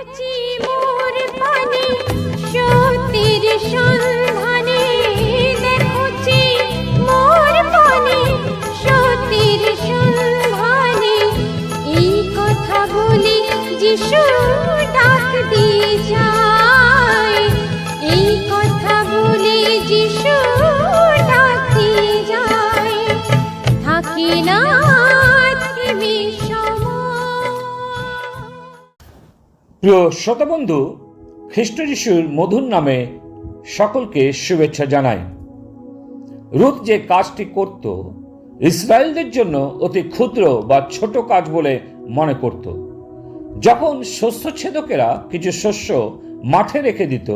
দেখছি মোর পানে সত্যের সন্ধানে, দেখছি মোর পানে সত্যের সন্ধানে। এই কথা বলে যিশু ডাক দিয়ে যায়, এই কথা বলে যিশু ডাক দিয়ে যায়। থাকি না থেমে সময়। প্রিয় শ্রোতাবন্ধু, খ্রিস্ট যিশুর মধুর নামে সকলকে শুভেচ্ছা জানাই। রুথ যে কাজটি করত ইসরায়েলদের জন্য অতি ক্ষুদ্র বা ছোট কাজ বলে মনে করত। যখন শস্যছেদকেরা কিছু শস্য মাঠে রেখে দিত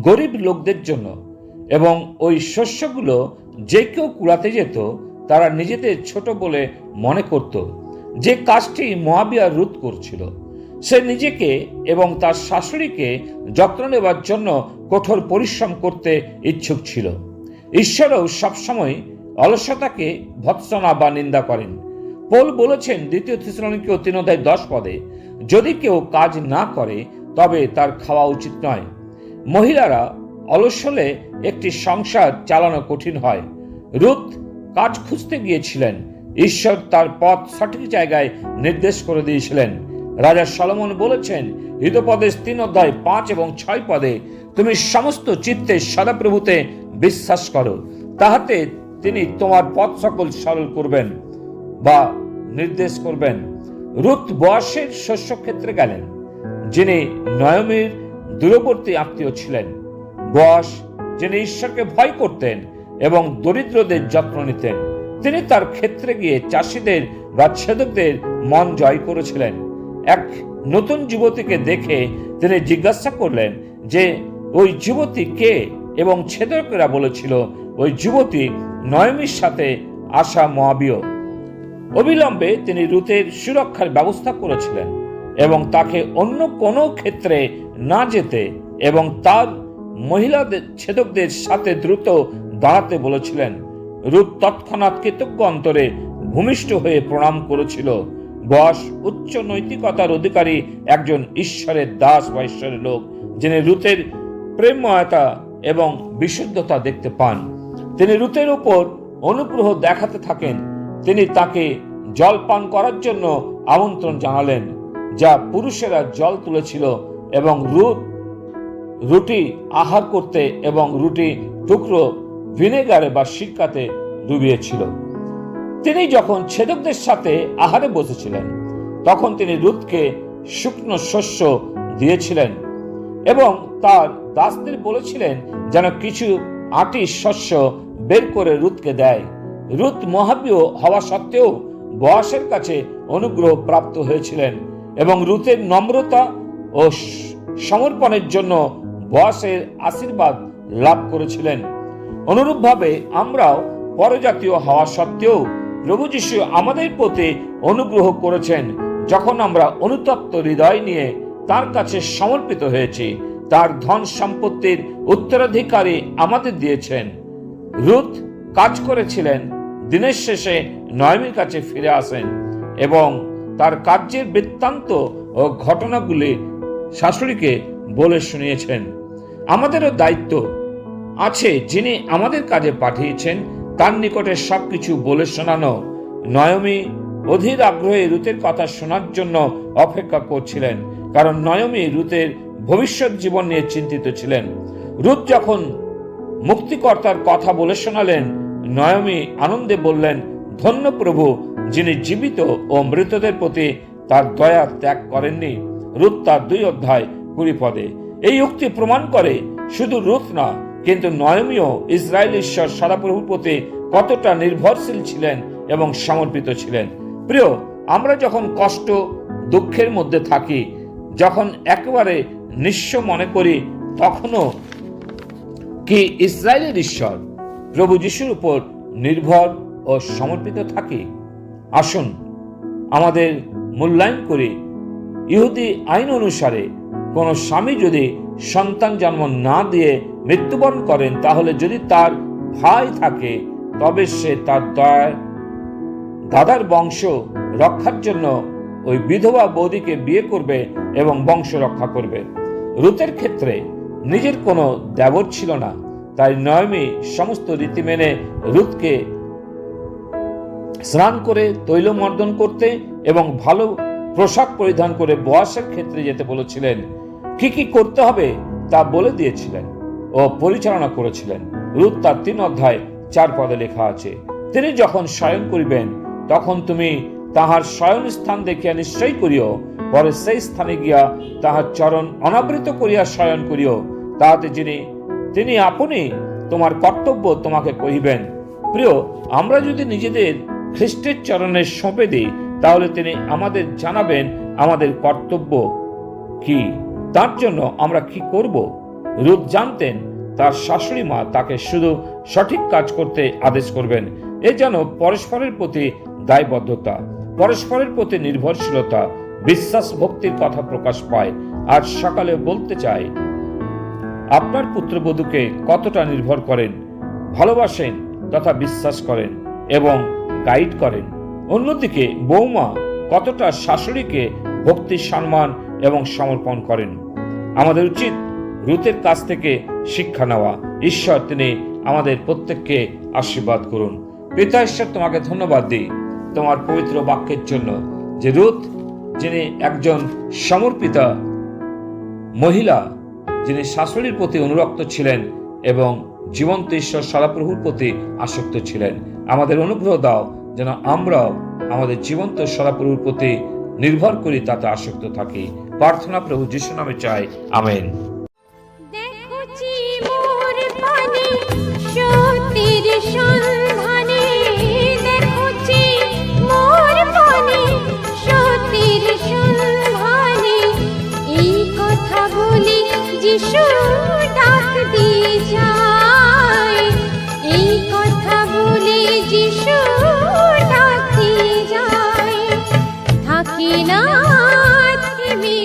গরিব লোকদের জন্য এবং ওই শস্যগুলো যে কেউ কুড়াতে যেত, তারা নিজেদের ছোট বলে মনে করত। যে কাজটি মোয়াবিয়া রুথ করছিল, সে নিজেকে এবং তার শাশুড়িকে যত্ন নেবার জন্য কঠোর পরিশ্রম করতে ইচ্ছুক ছিল। ঈশ্বরও সবসময় অলসতাকে ভৎসনা বা নিন্দা করেন। পৌল বলেছেন 2 থেসসালোনিকীয় 3:10 যদি কেউ কাজ না করে তবে তার খাওয়া উচিত নয়। মহিলারা অলস হলে একটি সংসার চালানো কঠিন হয়। রুথ কাজ খুঁজতে গিয়েছিলেন। ঈশ্বর তার পথ সঠিক জায়গায় নির্দেশ করে দিয়েছিলেন। রাজা সলোমন বলেছেন হিতোপদেশ 3:5 এবং 6 তুমি সমস্ত চিত্তে সদাপ্রভুতে বিশ্বাস করো, তাহাতে তিনি তোমার পথ সকল সরল করবেন বা নির্দেশ করবেন। রুথ বয়সের শস্যক্ষেত্রে গেলেন, যিনি নয়মির দূরবর্তী আত্মীয় ছিলেন। বয়স যিনি ঈশ্বরকে ভয় করতেন এবং দরিদ্রদের যত্ন নিতেন। তিনি তার ক্ষেত্রে গিয়ে চাষিদের বা ছেদকদের মন জয় করেছিলেন। এক নতুন যুবতীকে দেখে তিনি জিজ্ঞাসা করলেন যে ওই যুবতী কে, এবং ছেদকেরা বলেছিল ওই যুবতী নয়মির সাথে আসা মোয়াবীয়। অবিলম্বে তিনি রুথের সুরক্ষার ব্যবস্থা করেছিলেন এবং তাকে অন্য কোনো ক্ষেত্রে না যেতে এবং তার মহিলাদের ছেদকদের সাথে দ্রুত দাঁড়াতে বলেছিলেন। রুথ তৎক্ষণাৎ কৃতজ্ঞ অন্তরে ভূমিষ্ঠ হয়ে প্রণাম করেছিল। বয়স উচ্চ নৈতিকতার অধিকারী একজন ঈশ্বরের দাস বা ঈশ্বরের লোক, যিনি রুথের প্রেমময়তা এবং বিশুদ্ধতা দেখতে পান। তিনি রুথের উপর অনুগ্রহ দেখাতে থাকেন। তিনি তাকে জল পান করার জন্য আমন্ত্রণ জানালেন, যা পুরুষেরা জল তুলেছিল, এবং রুথ রুটি আহার করতে এবং রুটি টুকরো ভিনেগারে বা সিরকাতে ডুবিয়েছিল। তিনি যখন ছেদকদের সাথে আহারে বসেছিলেন, তখন তিনি রুথকে শুকনো শস্য দিয়েছিলেন এবং তার দাসদের বলেছিলেন যেন কিছু আঁটি শস্য বের করে রুথকে দেয়। রুথ মোয়াবীয় হওয়া সত্ত্বেও বয়সের কাছে অনুগ্রহ প্রাপ্ত হয়েছিলেন এবং রুথের নম্রতা ও সমর্পণের জন্য বয়সের আশীর্বাদ লাভ করেছিলেন। অনুরূপভাবে আমরাও পরজাতীয় হওয়া সত্ত্বেও প্রভু যীশু আমাদের প্রতি অনুগ্রহ করেছেন যখন আমরা অনুতপ্ত হৃদয় নিয়ে তার কাছে সমর্পিত হয়েছি। তার ধন সম্পত্তির উত্তরাধিকারী আমাদের দিয়েছেন। রুথ কাজ করেছিলেন, দিনের শেষে নয়মির কাছে ফিরে আসেন এবং তার কার্যের বৃত্তান্ত ও ঘটনাগুলি শাশুড়িকে বলে শুনিয়েছেন। আমাদেরও দায়িত্ব আছে, যিনি আমাদের কাজে পাঠিয়েছেন তার নিকটে সবকিছু বলে শোনানো। নয়মি অধীর আগ্রহে রুথের কথা শোনার জন্য অপেক্ষা করছিলেন, কারণ নয়মি রুথের ভবিষ্যৎ জীবন নিয়ে চিন্তিত ছিলেন। রুথ যখন মুক্তিকর্তার কথা বলে শোনালেন, নয়মি আনন্দে বললেন, ধন্য প্রভু, যিনি জীবিত ও মৃতদের প্রতি তার দয়া ত্যাগ করেননি। রুথ তার 2:20 এই উক্তি প্রমাণ করে শুধু রুথ না, কিন্তু নয়মিও ইসরায়েল ঈশ্বর সদাপ্রভুর প্রতি কতটা নির্ভরশীল ছিলেন এবং সমর্পিত ছিলেন। প্রিয়, আমরা যখন কষ্ট দুঃখের মধ্যে থাকি, যখন একেবারে নিঃস্ব মনে করি, তখনও কি ইসরায়েলের ঈশ্বর প্রভু যিশুর উপর নির্ভর ও সমর্পিত থাকি? আসুন আমাদের মূল্যায়ন করি। ইহুদি আইন অনুসারে কোনো স্বামী যদি সন্তান জন্ম না দিয়ে মৃত্যুবরণ করেন, তাহলে যদি তার ভাই থাকে তবে সে তার দাদার বংশ রক্ষার জন্য ওই বিধবা বৌদিকে বিয়ে করবে এবং বংশ রক্ষা করবে। রুতের ক্ষেত্রে নিজের কোনো দেবর ছিল না, তাই নয়মি সমস্ত রীতি মেনে রুতকে স্নান করে তৈলমর্দন করতে এবং ভালো পোশাক পরিধান করে বোয়াসের ক্ষেত্রে যেতে বলেছিলেন। কি কি করতে হবে তা বলে দিয়েছিলেন ও পরিচালনা করেছিলেন। রুত তার 3 অধ্যায় 4 পদে লেখা আছে, তিনি যখন শয়ন করিবেন তখন তুমি তাহার শয়ন স্থান দেখিয়া নিশ্চয় করিও, পরে সেই স্থানে গিয়া তাহার চরণ অনাবৃত করিয়া শয়ন করিও, তাহাতে তিনি আপনি তোমার কর্তব্য তোমাকে কহিবেন। প্রিয়, আমরা যদি নিজেদের খ্রিস্টের চরণে সঁপে দিই তাহলে তিনি আমাদের জানাবেন আমাদের কর্তব্য কি, তার জন্য আমরা কি করব। রুত জানতেন তার শাশুড়ি মা তাকে শুধু সঠিক কাজ করতে আদেশ করবেন। এ যেন পরস্পরের প্রতি দায়বদ্ধতা, পরস্পরের প্রতি নির্ভরশীলতা, বিশ্বাস ভক্তির কথা প্রকাশ পায়। আজ সকালে বলতে চাই, আপনার পুত্রবধূকে কতটা নির্ভর করেন, ভালোবাসেন তথা বিশ্বাস করেন এবং গাইড করেন। অন্যদিকে বৌমা কতটা শাশুড়িকে ভক্তি, সম্মান এবং সমর্পণ করেন। আমাদের উচিত রুতের কাছ থেকে শিক্ষা নেওয়া। ঈশ্বর তিনি আমাদের প্রত্যেককে আশীর্বাদ করুন। পিতা ঈশ্বর, তোমাকে ধন্যবাদ দিই তোমার পবিত্র বাক্যের জন্য, যে রুত যিনি একজন সমর্পিতা মহিলা, যিনি শাশুড়ির প্রতি অনুরক্ত ছিলেন এবং জীবন্ত ঈশ্বর সদাপ্রভুর প্রতি আসক্ত ছিলেন। আমাদের অনুগ্রহ দাও যেন আমরাও আমাদের জীবন্ত সদাপ্রভুর প্রতি নির্ভর করি, তাতে আসক্ত থাকি। প্রার্থনা প্রভু যিশু নামে চাই, আমেন। দেখছি মোর পানে সত্যের সন্ধানে, দেখছি মোর পানে সত্যের সন্ধানে, এই কথা বলি যিশু ডাক দিয়ে যায়, এই কথা বলি যিশু ডাক দিয়ে যায়, থাকি না থেমে